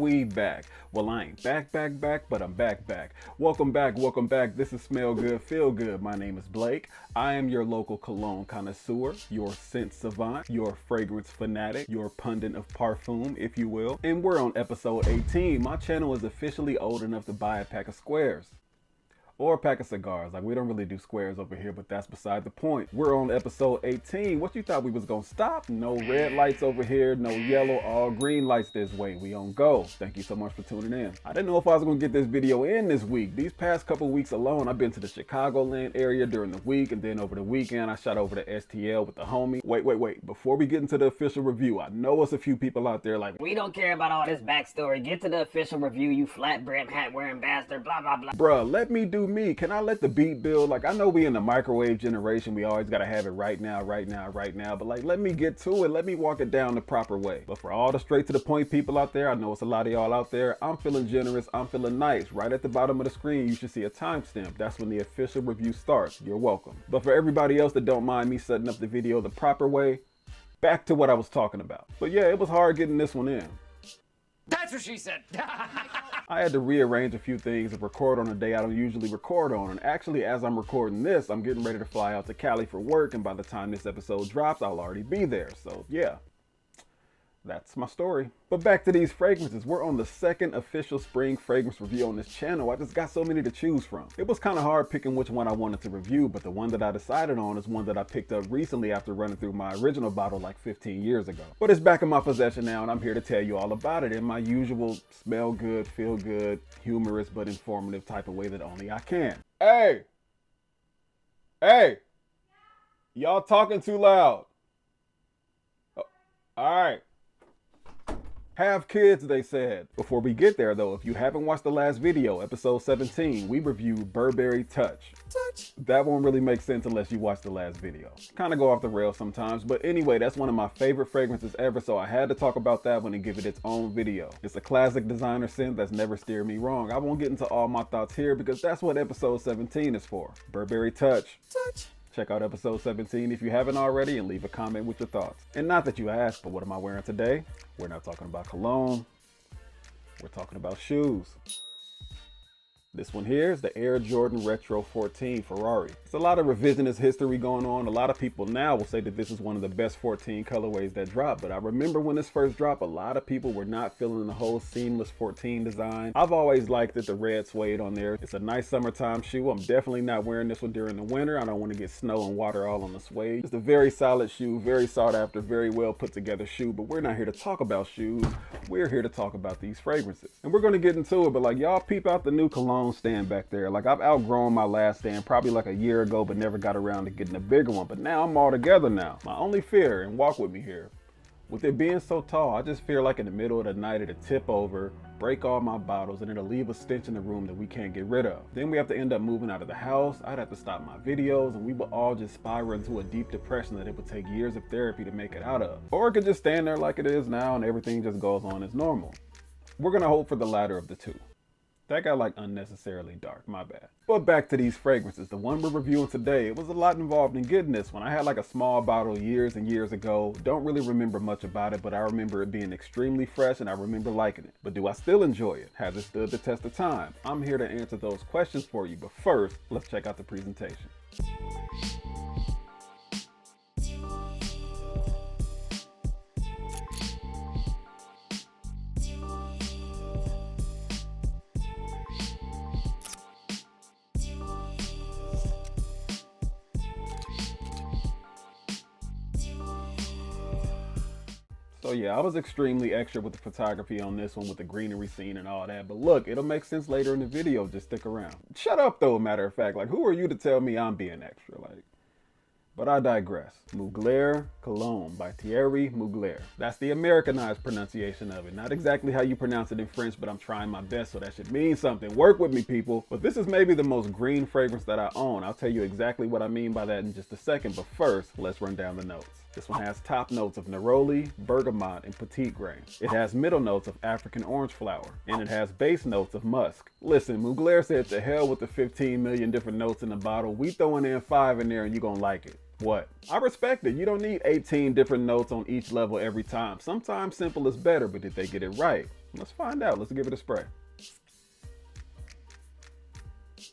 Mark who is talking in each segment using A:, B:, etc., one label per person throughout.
A: we back? Well, I ain't back, but I'm back. Welcome back. This is Smell Good, Feel Good. My name is Blake. I am your local cologne connoisseur, your scent savant, your fragrance fanatic, your pundit of parfum, if you will. And we're on episode 18. My channel is officially old enough to buy a pack of squares. Or a pack of cigars. Like, we don't really do squares over here, but that's beside the point. We're on episode 18. What you thought we was gonna stop? No red lights over here, no yellow, all green lights this way. We on go. Thank you so much for tuning in. I didn't know if I was gonna get this video in this week. These past couple weeks alone, I've been to the Chicagoland area during the week, and then over the weekend, I shot over to STL with the homie. Wait. Before we get into the official review, I know it's a few people out there like,
B: we don't care about all this backstory. Get to the official review, you flat brim hat wearing bastard, blah, blah, blah.
A: Bruh, let me do me. Can I let the beat build? Like, I know we in the microwave generation. We always got to have it right now. But like, let me get to it. Let me walk it down the proper way. But for all the straight to the point people out there, I know it's a lot of y'all out there. I'm feeling generous. I'm feeling nice. Right at the bottom of the screen, you should see a timestamp. That's when the official review starts. You're welcome. But for everybody else that don't mind me setting up the video the proper way, back to what I was talking about. But yeah, it was hard getting this one in.
C: That's what she said.
A: I had to rearrange a few things and record on a day I don't usually record on. And actually, as I'm recording this, I'm getting ready to fly out to Cali for work. And by the time this episode drops, I'll already be there. So yeah, that's my story. But back to these fragrances. We're on the second official spring fragrance review on this channel. I just got so many to choose from. It was kind of hard picking which one I wanted to review, but the one that I decided on is one that I picked up recently after running through my original bottle like 15 years ago. But it's back in my possession now, and I'm here to tell you all about it in my usual smell good, feel good, humorous but informative type of way that only I can. Hey! Y'all talking too loud. Oh, all right. Have kids, they said. Before we get there though, if you haven't watched the last video, episode 17, we reviewed Burberry Touch. That won't really make sense unless you watch the last video. Kind of go off the rails sometimes, but anyway, that's one of my favorite fragrances ever, so I had to talk about that one and give it its own video. It's a classic designer scent that's never steered me wrong. I won't get into all my thoughts here because that's what episode 17 is for. Burberry Touch. Check out episode 17 if you haven't already and leave a comment with your thoughts. And not that you asked, but what am I wearing today? We're not talking about cologne. We're talking about shoes. This one here is the Air Jordan Retro 14 Ferrari. It's a lot of revisionist history going on. A lot of people now will say that this is one of the best 14 colorways that dropped, but I remember when this first dropped, a lot of people were not feeling the whole seamless 14 design. I've always liked it, the red suede on there. It's a nice summertime shoe. I'm definitely not wearing this one during the winter. I don't want to get snow and water all on the suede. It's a very solid shoe, very sought after, very well put together shoe, but we're not here to talk about shoes. We're here to talk about these fragrances. And we're going to get into it, but like, y'all peep out the new cologne stand back there. Like, I've outgrown my last stand probably like a year ago, but never got around to getting a bigger one. But now I'm all together now. My only fear, and walk with me here, with it being so tall, I just feel like in the middle of the night it'll tip over, break all my bottles, and it'll leave a stench in the room that we can't get rid of. Then we have to end up moving out of the house. I'd have to stop my videos, and we would all just spiral into a deep depression that it would take years of therapy to make it out of. Or it could just stand there like it is now and everything just goes on as normal. We're gonna hope for the latter of the two. That got like unnecessarily dark, my bad. But back to these fragrances. The one we're reviewing today, it was a lot involved in getting this one. I had like a small bottle years and years ago. Don't really remember much about it, but I remember it being extremely fresh and I remember liking it. But do I still enjoy it? Has it stood the test of time? I'm here to answer those questions for you, but first, let's check out the presentation. So yeah, I was extremely extra with the photography on this one with the greenery scene and all that, but look, it'll make sense later in the video, just stick around. Shut up though, matter of fact, like who are you to tell me I'm being extra, like? But I digress. Mugler Cologne by Thierry Mugler. That's the Americanized pronunciation of it. Not exactly how you pronounce it in French, but I'm trying my best, so that should mean something. Work with me, people. But this is maybe the most green fragrance that I own. I'll tell you exactly what I mean by that in just a second, but first, let's run down the notes. This one has top notes of neroli, bergamot, and petite grain. It has middle notes of African orange flower, and it has base notes of musk. Listen, Mugler said to hell with the 15 million different notes in the bottle. We throwing in 5 in there and you're gonna like it. What? I respect it. You don't need 18 different notes on each level every time. Sometimes simple is better, but did they get it right? Let's find out. Let's give it a spray.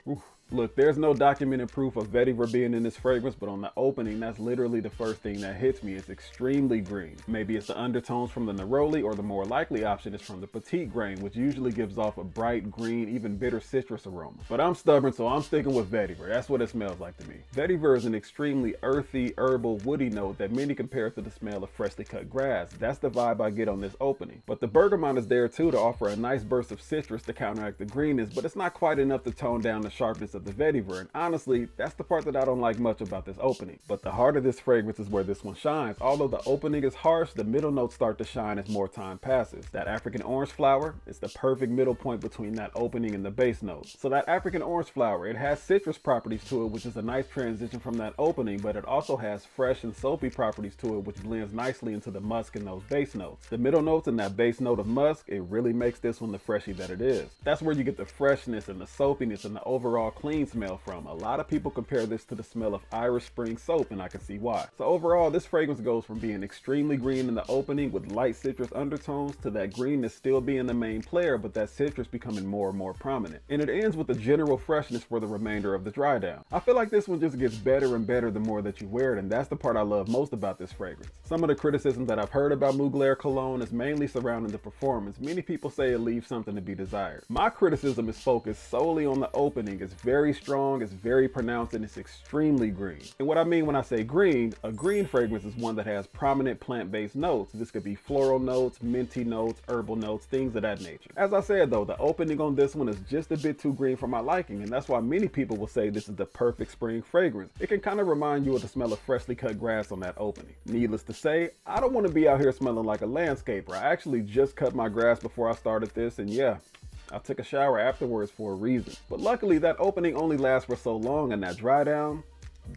A: Oof. Look, there's no documented proof of vetiver being in this fragrance, but on the opening, that's literally the first thing that hits me. It's extremely green. Maybe it's the undertones from the neroli, or the more likely option is from the petite grain, which usually gives off a bright green, even bitter citrus aroma. But I'm stubborn, so I'm sticking with vetiver. That's what it smells like to me. Vetiver is an extremely earthy, herbal, woody note that many compare to the smell of freshly cut grass. That's the vibe I get on this opening. But the bergamot is there too to offer a nice burst of citrus to counteract the greenness, but it's not quite enough to tone down the sharpness of the vetiver, and honestly, that's the part that I don't like much about this opening. But the heart of this fragrance is where this one shines. Although the opening is harsh, the middle notes start to shine as more time passes. That African orange flower is the perfect middle point between that opening and the base notes. So that African orange flower, it has citrus properties to it, which is a nice transition from that opening, but it also has fresh and soapy properties to it, which blends nicely into the musk and those base notes. The middle notes and that base note of musk, it really makes this one the freshie that it is. That's where you get the freshness and the soapiness and the overall clean smell from. A lot of people compare this to the smell of Irish Spring soap, and I can see why. So overall, this fragrance goes from being extremely green in the opening with light citrus undertones to that greenness still being the main player, but that citrus becoming more and more prominent. And it ends with a general freshness for the remainder of the dry down. I feel like this one just gets better and better the more that you wear it, and that's the part I love most about this fragrance. Some of the criticism that I've heard about Mugler Cologne is mainly surrounding the performance. Many people say it leaves something to be desired. My criticism is focused solely on the opening. It's very strong, it's very pronounced, and it's extremely green. And what I mean when I say green, a green fragrance is one that has prominent plant-based notes. This could be floral notes, minty notes, herbal notes, things of that nature. As I said though, the opening on this one is just a bit too green for my liking, and that's why many people will say this is the perfect spring fragrance. It can kind of remind you of the smell of freshly cut grass on that opening. Needless to say, I don't want to be out here smelling like a landscaper. I actually just cut my grass before I started this, and yeah, I took a shower afterwards for a reason. But luckily that opening only lasts for so long, and that dry down,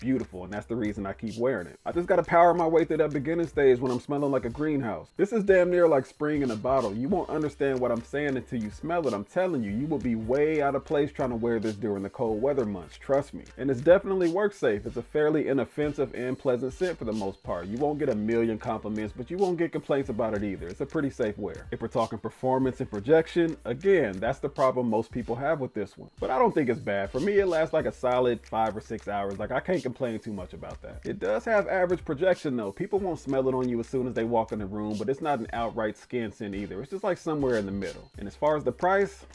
A: beautiful, and that's the reason I keep wearing it. I just gotta power my way through that beginning stage when I'm smelling like a greenhouse. This is damn near like spring in a bottle. You won't understand what I'm saying until you smell it. I'm telling you, you will be way out of place trying to wear this during the cold weather months, trust me. And it's definitely work safe. It's a fairly inoffensive and pleasant scent for the most part. You won't get a million compliments, but you won't get complaints about it either. It's a pretty safe wear. If we're talking performance and projection, again, that's the problem most people have with this one. But I don't think it's bad. For me, it lasts like a solid 5 or 6 hours. Like, I can't complain too much about that. It does have average projection though. People won't smell it on you as soon as they walk in the room, but it's not an outright skin scent either. It's just like somewhere in the middle. And as far as the price,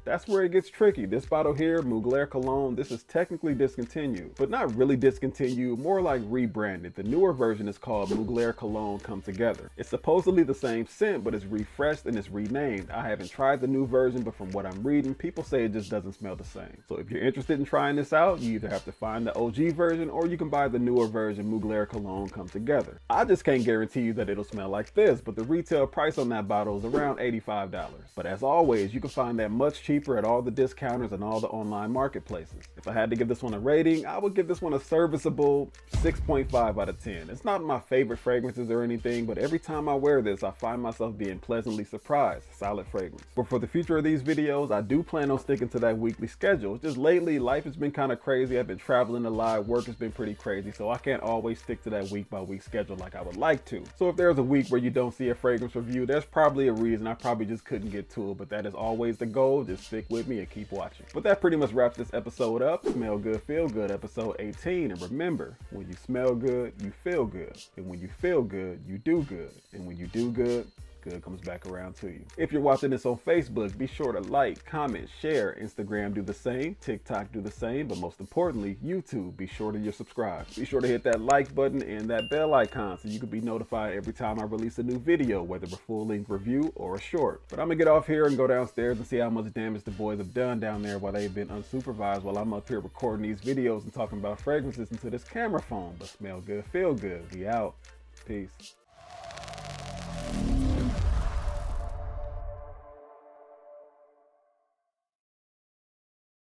A: that's where it gets tricky. This bottle here, Mugler Cologne, this is technically discontinued, but not really discontinued, more like rebranded. The newer version is called Mugler Cologne Come Together. It's supposedly the same scent, but it's refreshed and it's renamed. I haven't tried the new version, but from what I'm reading, people say it just doesn't smell the same. So if you're interested in trying this out, you either have to find the OG version or you can buy the newer version, Mugler Cologne Come Together. I just can't guarantee you that it'll smell like this, but the retail price on that bottle is around $85. But as always, you can find that much cheaper at all the discounters and all the online marketplaces. If I had to give this one a rating, I would give this one a serviceable 6.5 out of 10. It's not my favorite fragrances or anything, but every time I wear this, I find myself being pleasantly surprised. Solid fragrance. But for the future of these videos, I do plan on sticking to that weekly schedule. Just lately, life has been kind of crazy. I've been traveling a lot, work has been pretty crazy, so I can't always stick to that week by week schedule like I would like to. So if there's a week where you don't see a fragrance review, there's probably a reason. I probably just couldn't get to it, but that is always the goal. Just stick with me and keep watching. But that pretty much wraps this episode up. Smell Good, Feel Good, episode 18. And remember, when you smell good, you feel good. And when you feel good, you do good. And when you do good, good comes back around to you. If you're watching this on Facebook, be sure to like, comment, share. Instagram, do the same. TikTok, do the same. But most importantly, YouTube, be sure to subscribe. Be sure to hit that like button and that bell icon so you can be notified every time I release a new video, whether a full-length review or a short. But I'm gonna get off here and go downstairs and see how much damage the boys have done down there while they've been unsupervised while I'm up here recording these videos and talking about fragrances into this camera phone. But smell good, feel good. We out. Peace.